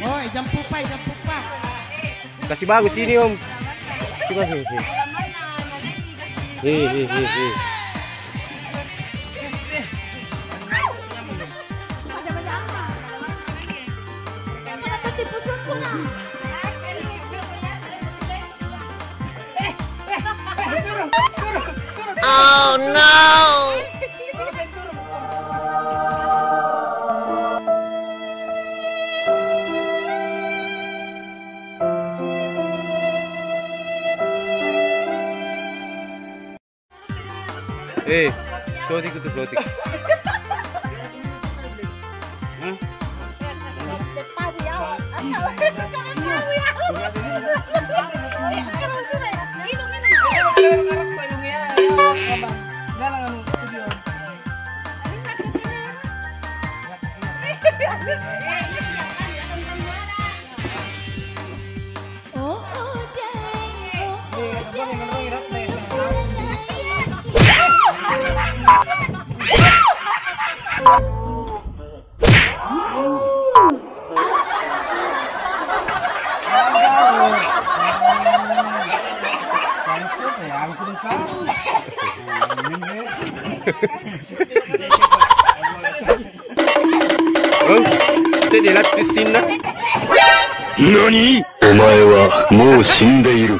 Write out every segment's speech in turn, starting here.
Woi, jam pupa. Kasih bagus ini om. Coba sih. Hei. Oh no! Sotik itu sotik. Jadi latih sini. Nani? お前はもう死んでいる。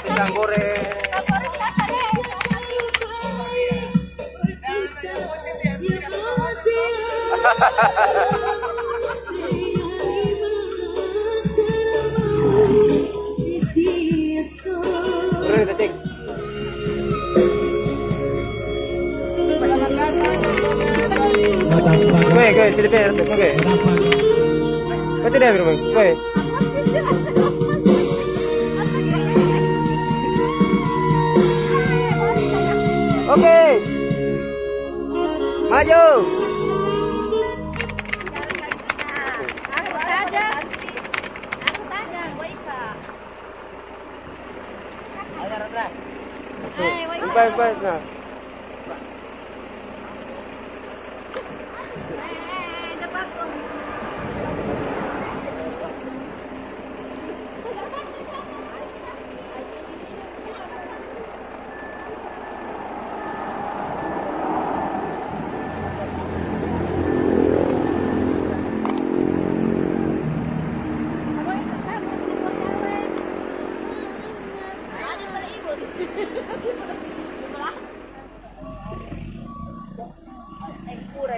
Pisang goreng. Oke, sini biar oke. Kau tidak bermain, oke. Oke, maju. Baik, nah.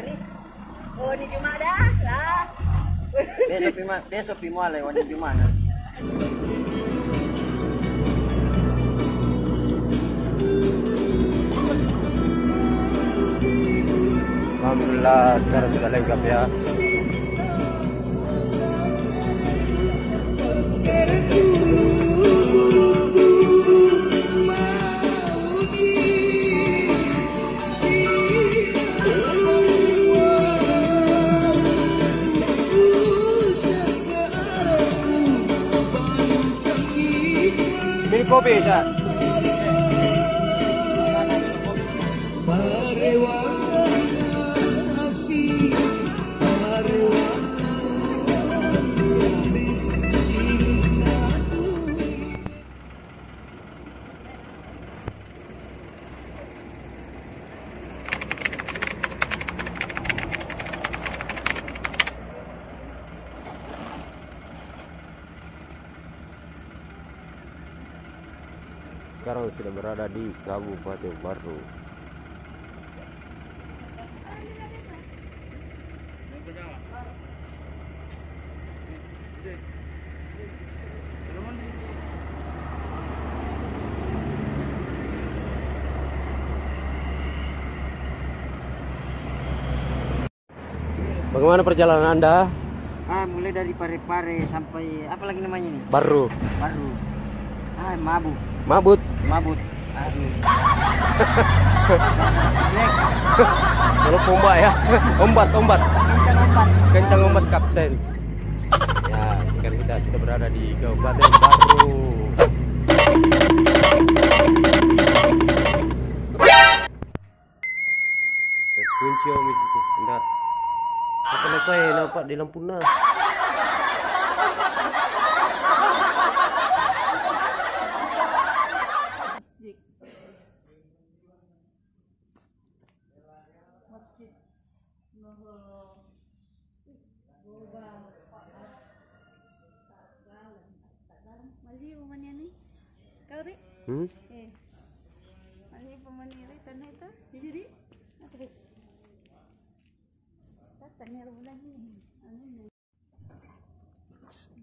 nih. Oh, ini cuma dah lah. Besok pimale wani Jumanas. Alhamdulillah sekarang sudah lengkap ya. Minum kopi, Cak. Sekarang sudah berada di Kabupaten Baru. Bagaimana perjalanan Anda? Mulai dari Parepare sampai apa lagi namanya nih? Baru. Mabut. Mabut. Aduh. Kalau pomba ya. Ombat. Kencang ombat kapten. Ya, sekarang kita sudah berada di Kabupaten Baru. Terkunci om itu. Enggak. Apa ya nampak di lampu nah.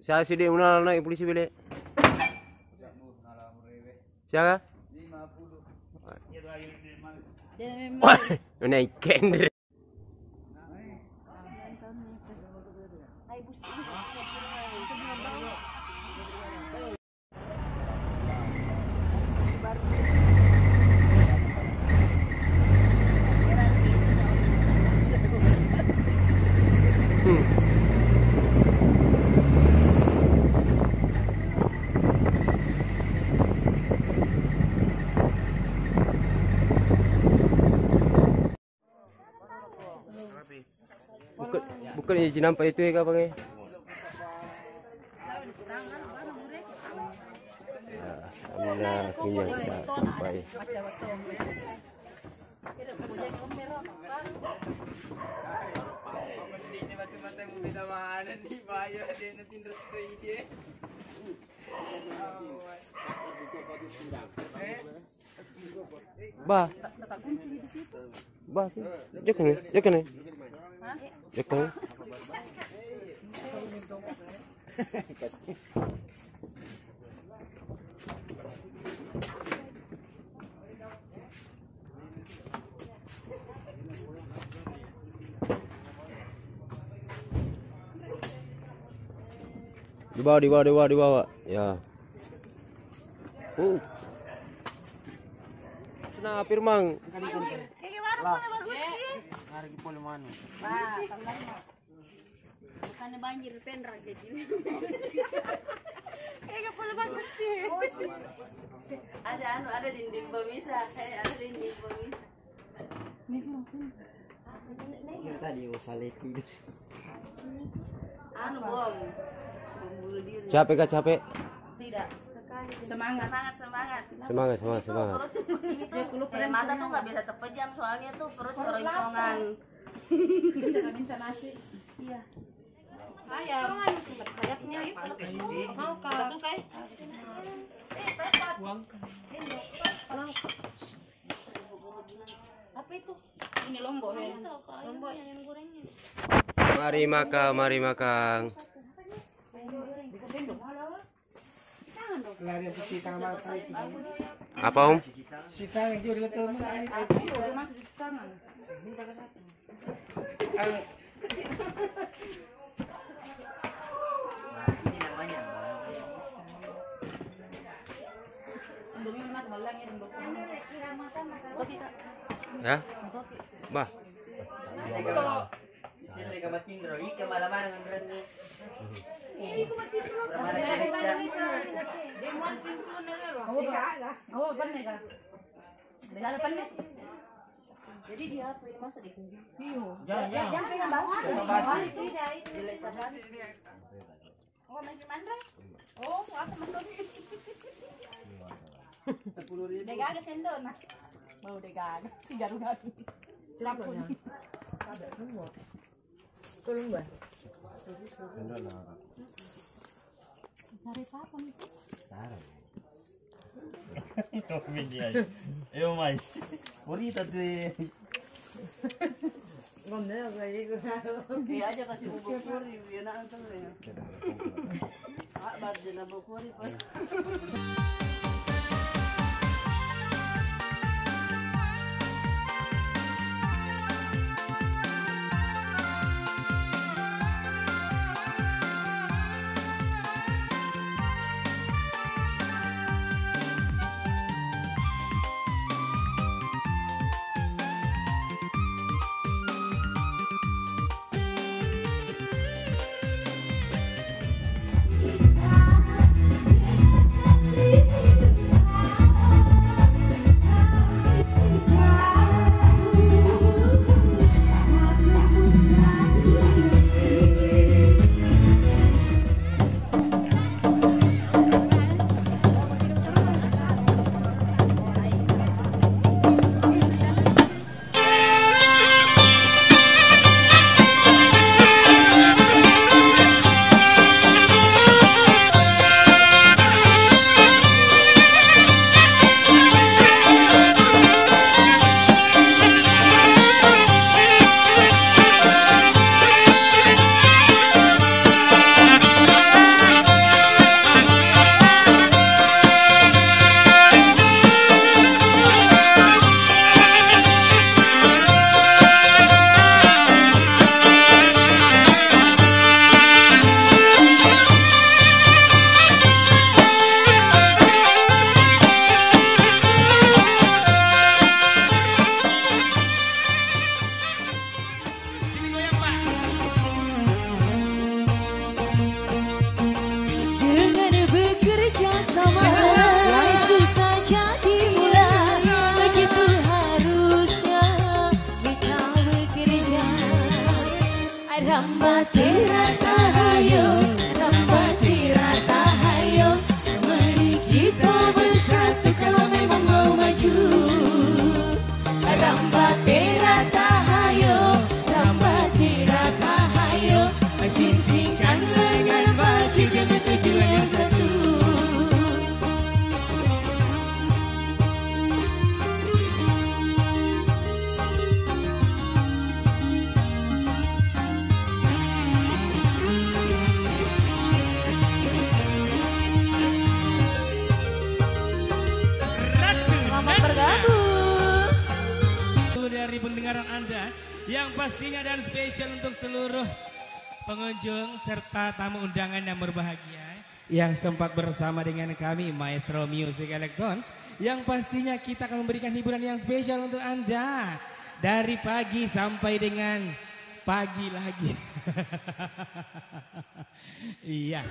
Saya sudah mengenal naik polisi beli. Siapa? 50. Naik kender. Bukan izin nampak itu ya Bang ya. Alhamdulillah akhirnya kita sampai. Bah, jangan nih. Jangan. Di bawah. Ya. Nah, Firmang. Bukannya banjir penrak jadi. Kayak boleh bagus sih. Ada dinding pemisah. Ada dinding pemisah. Tadi usaleti. Bom bunuh diri. Capek kah capek? Tidak sekali. Semangat. Semangat. Ini tuh mata tuh nggak bisa terpejam soalnya tuh perut keroncongan. Bisa nasi. Iya. Ayam. Sayapnya mau kah? Suka? Buang. Apa itu? Ini lombok ya. Lombok yang gorengnya. Mari makan, mari makan. Apa Om? Ya? Bah. Jadi dia apa yang masa di kumpul? Jangan pegang basi. Tidak itu. Oh, masih mandra. Oh, aku masuk. 10.000. Dega ada sendok nah. Mau dega 3 rugat. Lapun. Tolong Mbak. Cari apa nih? Itu media. Eu mais. Bonita tuh. Ngomongnya kayak gitu. Iya aja kasih bubuk kuri, biar nak nonton ya. Ah, baru dia bubuk kuri pas. Dari pendengaran Anda yang pastinya dan spesial untuk seluruh pengunjung serta tamu undangan yang berbahagia yang sempat bersama dengan kami Maestro Music Electron, yang pastinya kita akan memberikan hiburan yang spesial untuk Anda dari pagi sampai dengan pagi lagi. Iya.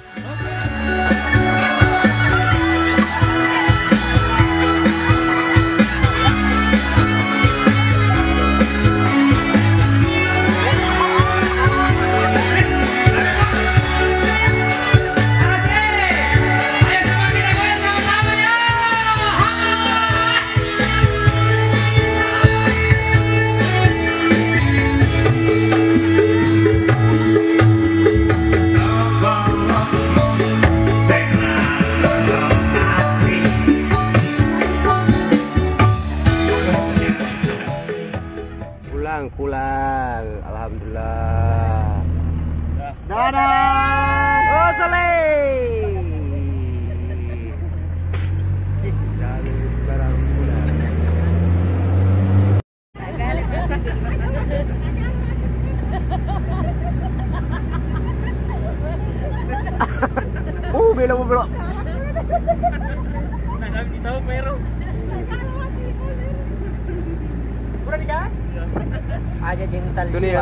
Say pulang. Alhamdulillah. Dadah. Oh, Soleh. Jangan sembarang pulang. Belok. Nah, kami tahu Peru. Udah nikah? Aja jental Tuh nih.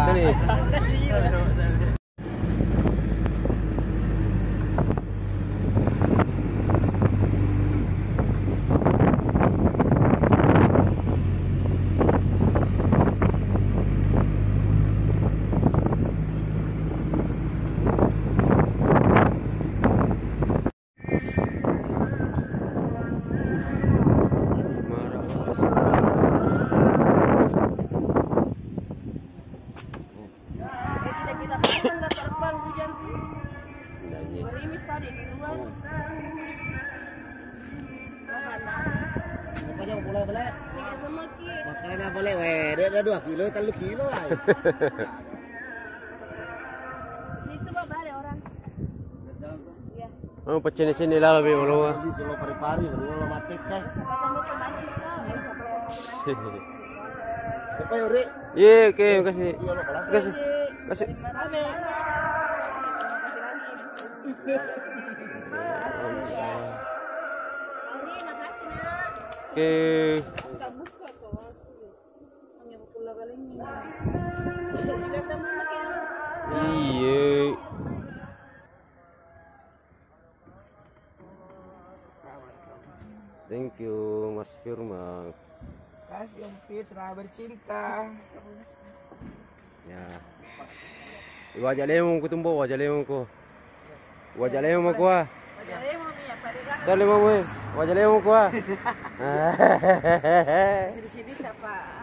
Kita pasang nggak terbang hujan tuh. Gerimis tadi di luar. Apa yang boleh? Sini semua ki. Makannya boleh, weh. Dia ada 2 kilo, 3 kilo. Situ Pak balik orang. Iya. Oh, pecini lah lebih ulama. Di solo pari-pari baru mati kan. Sepatah mau pemancing kau. Siapa Yuri? Iya, oke, makasih. Iya lo kelas. Kasih. Terima kasih. Terima kasih nak. Oke. Tak buka kok. Hanya pulang kali ini. Sudah sama makin. Iya. Thank you, Mas Firman. Kasih Om Fir, serah bercinta. Ya. Wajah lemong kutumbo, wajah lemong ko. Wajah lemong ko ah. Padahal mau punya pada Dale mo, wajah lemong ko ah. sini tak Pak.